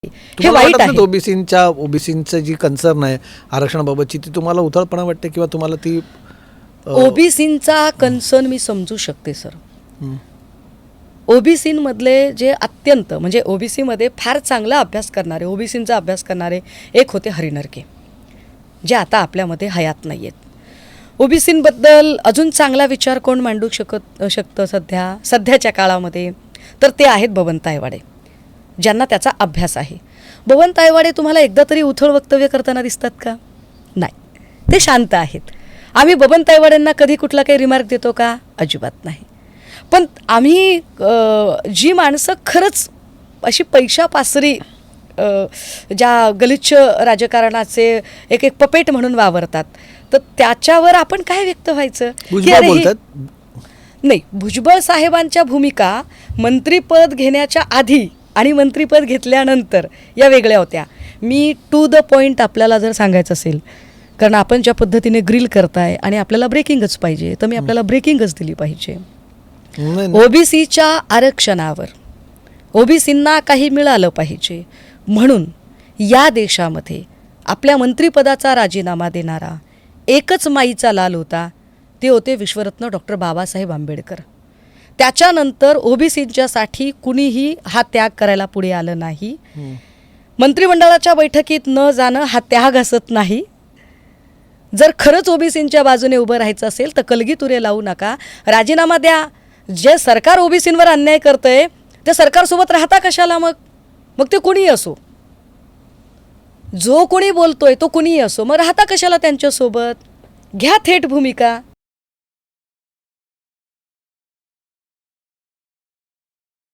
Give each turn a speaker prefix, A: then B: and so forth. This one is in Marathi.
A: हे वाईट आहे.
B: ओबीसींचं जी कन्सर्न आहे आरक्षणाबाबतची ती तुम्हाला उथळपणा वाटते किंवा तुम्हाला ती
A: ओबीसींचा कन्सर्न मी समजू शकते सर. ओबीसींमधले जे अत्यंत म्हणजे ओबीसीमध्ये फार चांगला अभ्यास करणारे ओबीसींचा अभ्यास करणारे एक होते हरिनरके, जे आता आपल्यामध्ये हयात नाही आहेत. ओबीसींबद्दल अजून चांगला विचार कोण मांडू शकतं सध्याच्या काळामध्ये, तर ते आहेत बबन तायवाडे, ज्यांना त्याचा अभ्यास आहे. बबन तायवाडे तुम्हाला एकदा तरी उथळ वक्तव्य करताना दिसतात का? नाही, ते शांत आहेत. आम्ही बबन तायवाडेंना कधी कुठला काही रिमार्क देतो का? अजिबात नाही. पण आम्ही जी माणसं खरंच अशी पैशापासरी ज्या गलिच्छ राजकारणाचे एक एक पपेट म्हणून वावरतात, तर त्याच्यावर आपण काय व्यक्त व्हायचं की अरे नाही. भुजबळ साहेबांच्या भूमिका मंत्रिपद घेण्याच्या आधी आणि मंत्रिपद घेतल्यानंतर या वेगळ्या होत्या. मी टू द पॉईंट आपल्याला जर सांगायचं असेल, कारण आपण ज्या पद्धतीने ग्रिल करताय आणि आपल्याला ब्रेकिंगच पाहिजे, तर मी आपल्याला ब्रेकिंगच दिली पाहिजे. ओबीसीच्या आरक्षणावर ओबीसींना काही मिळालं पाहिजे म्हणून या देशामध्ये आपल्या मंत्रिपदाचा राजीनामा देणारा एकच माईचा लाल होता, ते होते विश्वरत्न डॉक्टर बाबासाहेब आंबेडकर. त्याच्यानंतर ओबीसींच्यासाठी कुणीही हा त्याग करायला पुढे आलं नाही. मंत्रिमंडळाच्या बैठकीत न जाणं हा त्याग असत नाही. जर खरंच ओबीसींच्या बाजूने उभं राहायचं असेल तर कलगीतुरे लावू नका, राजीनामा द्या. जे सरकार ओबीसींवर अन्याय करतंय त्या सरकारसोबत राहता कशाला? मग ते कुणीही असो, जो कोणी बोलतोय तो कुणीही असो, मग राहता कशाला त्यांच्यासोबत? घ्या थेट भूमिका.